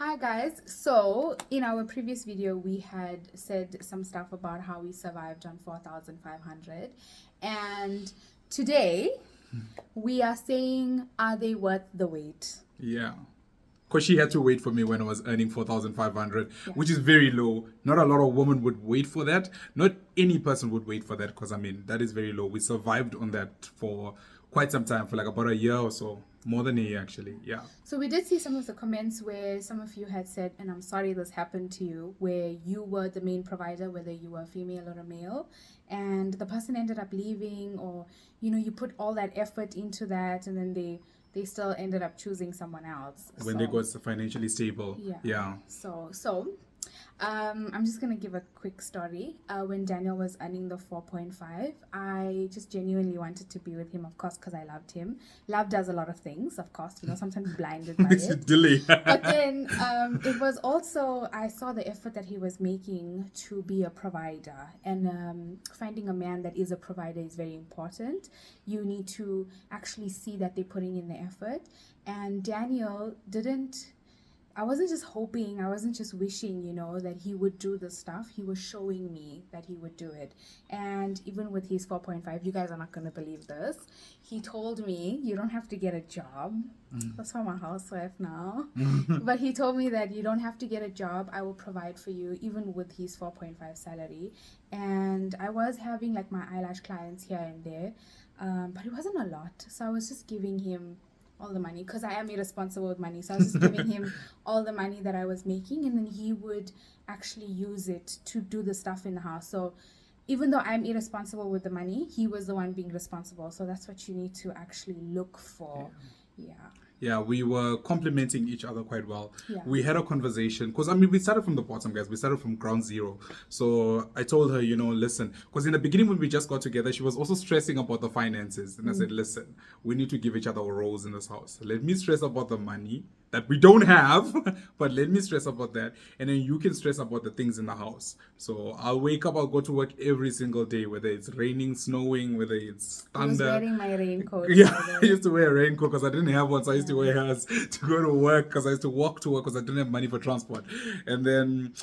Hi guys. So in our previous video we had said some stuff about how we survived on 4,500, and today we are saying, are they worth the wait? Yeah. Because she had to wait for me when I was earning 4,500, Yeah. which is very low. Not a lot of women would wait for that. Not any person would wait for that because, I mean, that is very low. We survived on that for quite some time, for like about a year or so. More than a year, actually. Yeah. So we did see some of the comments where some of you had said, and I'm sorry this happened to you, where you were the main provider, whether you were a female or a male, and the person ended up leaving, or you put all that effort into that, and then they still ended up choosing someone else. When they got financially stable. Yeah. Yeah. So I'm just gonna give a quick story. When Daniel was earning the 4.5, I just genuinely wanted to be with him, of course, because I loved him. Love does a lot of things, of course. Sometimes blinded by it. Delay. But then it was also, I saw the effort that he was making to be a provider, and finding a man that is a provider is very important. You need to actually see that they're putting in the effort, and Daniel didn't. I wasn't just hoping, I wasn't just wishing, that he would do the stuff. He was showing me that he would do it. And even with his 4.5, you guys are not going to believe this. He told me, you don't have to get a job. That's why I'm a housewife now. But he told me that you don't have to get a job. I will provide for you, even with his 4.5 salary. And I was having like my eyelash clients here and there, but it wasn't a lot. So I was just giving him all the money because I am irresponsible with money. So I was just giving him all the money that I was making, and then he would actually use it to do the stuff in the house. So even though I'm irresponsible with the money, he was the one being responsible. So that's what you need to actually look for. Yeah. Yeah, we were complementing each other quite well. Yeah. We had a conversation because, I mean, we started from the bottom, guys. We started from ground zero. So I told her, listen, because in the beginning when we just got together, she was also stressing about the finances. And I said, listen, we need to give each other roles in this house. Let me stress about the money that we don't have, but let me stress about that. And then you can stress about the things in the house. So I'll wake up, I'll go to work every single day, whether it's raining, snowing, whether it's I was thunder. wearing my raincoat. Yeah, I used to wear a raincoat because I didn't have one, so I used to wear hers to go to work because I used to walk to work because I didn't have money for transport. And then,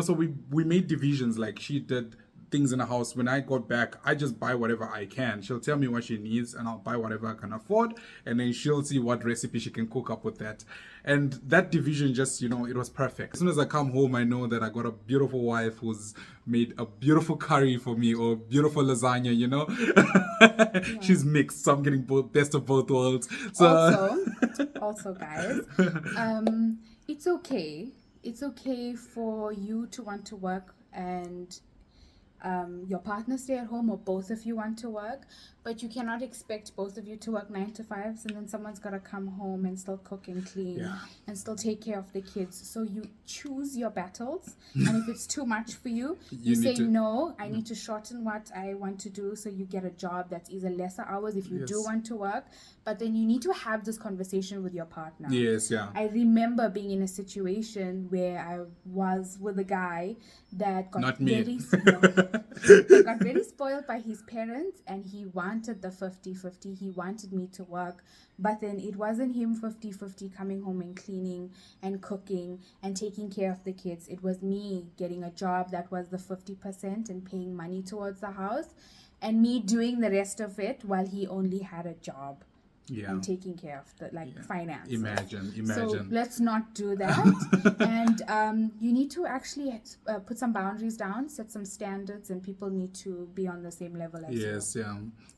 so we made divisions. Like she did things in the house. When I got back, I just buy whatever I can. She'll tell me what she needs, and I'll buy whatever I can afford, and then she'll see what recipe she can cook up with that. And that division just, it was perfect. As soon as I come home, I know that I got a beautiful wife who's made a beautiful curry for me or beautiful lasagna, She's mixed, so I'm getting best of both worlds. So Also, guys, it's okay. It's okay for you to want to work and your partner stay at home, or both of you want to work, but you cannot expect both of you to work 9 to 5s, and then someone's got to come home and still cook and clean and still take care of the kids. So you choose your battles, and if it's too much for you, you say no, I need to shorten what I want to do, so you get a job that's either lesser hours if you do want to work, but then you need to have this conversation with your partner. Yes, yeah. I remember being in a situation where I was with a guy that got got very spoiled by his parents, and he wanted the 50-50. He wanted me to work, but then it wasn't him 50-50 coming home and cleaning and cooking and taking care of the kids. It was me getting a job that was the 50% and paying money towards the house, and me doing the rest of it while he only had a job. And taking care of the finance. Imagine. So let's not do that. And you need to actually put some boundaries down, set some standards, and people need to be on the same level as you. Yes,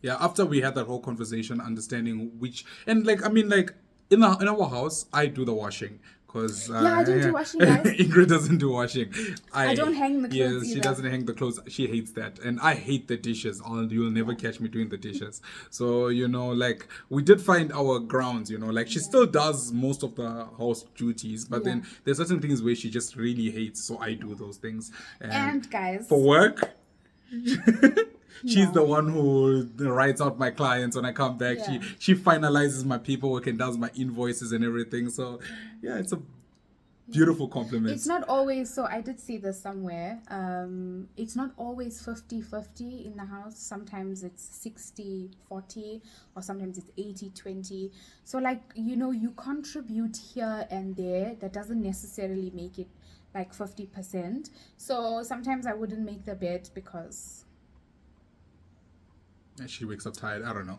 yeah. After we had that whole conversation, understanding which, and in our house, I do the washing. Because I don't do washing, guys. Ingrid doesn't do washing. I don't hang the clothes. Yes, either. She doesn't hang the clothes. She hates that, and I hate the dishes. You'll never catch me doing the dishes. So we did find our grounds. She still does most of the house duties, but then there's certain things where she just really hates. So I do those things. And guys, for work. She's the one who writes out my clients when I come back. She finalizes my paperwork and does my invoices and everything. So it's a Beautiful compliments. It's not always, so I did see this somewhere. It's not always 50-50 in the house. Sometimes it's 60-40, or sometimes it's 80-20. So, like, you know, you contribute here and there. That doesn't necessarily make it like 50%. So sometimes I wouldn't make the bed because she wakes up tired. I don't know.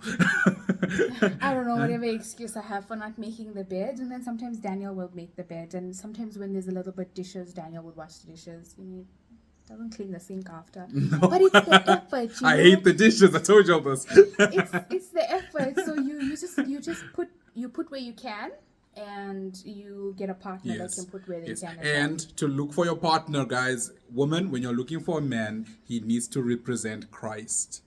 I don't know, whatever excuse I have for not making the bed. And then sometimes Daniel will make the bed. And sometimes when there's a little bit dishes, Daniel would wash the dishes. You know, doesn't clean the sink after. No. But it's the effort. You I know? hate the dishes. I told you all this. It's the effort. So you just put where you can, and you get a partner that can put where they can. And to look for your partner, guys, woman, when you're looking for a man, he needs to represent Christ.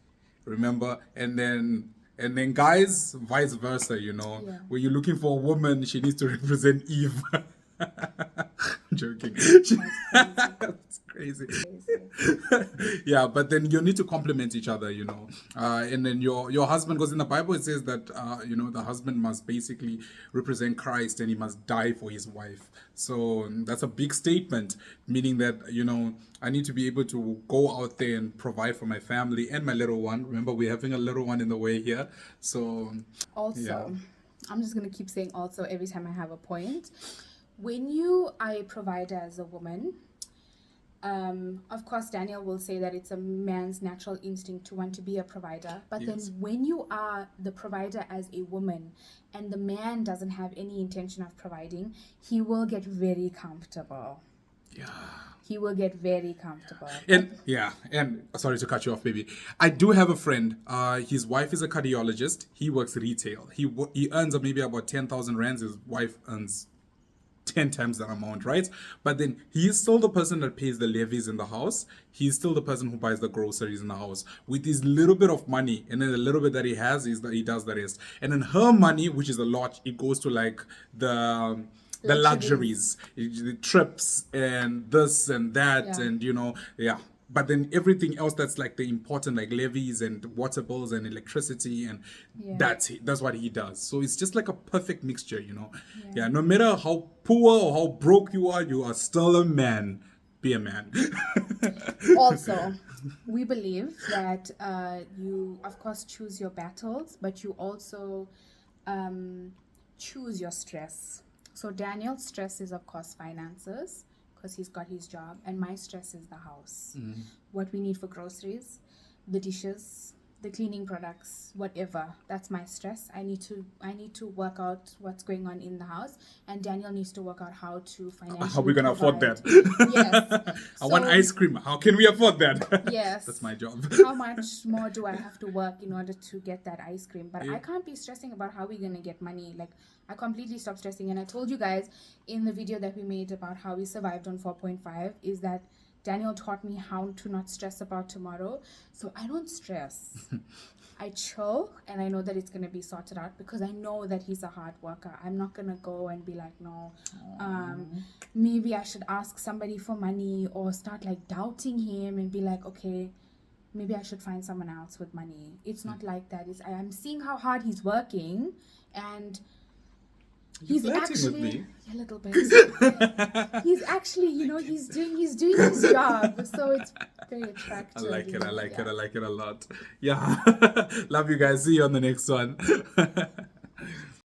Remember? And then guys, vice versa, you know. Yeah. When you're looking for a woman, she needs to represent Eve. I'm joking. It's crazy. Yeah, but then you need to complement each other, you know. And then your husband, because in the Bible it says that you know, the husband must basically represent Christ and he must die for his wife. So that's a big statement, meaning that, you know, I need to be able to go out there and provide for my family and my little one. Remember, we're having a little one in the way here. So also, yeah. I'm just going to keep saying also every time I have a point. When you are a provider as a woman, of course, Daniel will say that it's a man's natural instinct to want to be a provider. But Yes. then when you are the provider as a woman and the man doesn't have any intention of providing, he will get very comfortable. Yeah. He will get very comfortable. And sorry to cut you off, baby. I do have a friend. His wife is a cardiologist. He works retail. He earns maybe about 10,000 rands. His wife earns 10 times that amount, right? But then he's still the person that pays the levies in the house. He's still the person who buys the groceries in the house with his little bit of money, and then the little bit that he has is that he does the rest. And then her money, which is a lot, it goes to like the luxuries, the trips and this and that, Yeah. and you know, yeah. But then everything else that's like the important, like levies and water bills and electricity, and Yeah. that's what he does. So it's just like a perfect mixture, you know. Yeah, no matter how poor or how broke you are still a man. Be a man. Also, we believe that you, of course, choose your battles, but you also choose your stress. So Daniel's stress is, of course, finances, because he's got his job, and my stress is the house. What we need for groceries, the dishes, the cleaning products, whatever. That's my stress. I need to work out what's going on in the house, and Daniel needs to work out how to financially How are we gonna afford provide. that? Yes. I want So- ice cream. How can we afford that? Yes. That's my job. How much more do I have to work in order to get that ice cream? But I can't be stressing about how we're gonna get money. Like, I completely stopped stressing. And I told you guys in the video that we made about how we survived on 4.5 is that Daniel taught me how to not stress about tomorrow. So I don't stress. I chill, and I know that it's gonna be sorted out because I know that he's a hard worker. I'm not gonna go and be like, no, maybe I should ask somebody for money, or start like doubting him and be like, okay, maybe I should find someone else with money. It's not like that. I'm seeing how hard he's working, and he's flirting actually with me? a little bit. He's actually, you know, he's doing his job, so it's very attractive. I like it. I like Yeah. it. I like it a lot. Yeah. Love you guys. See you on the next one.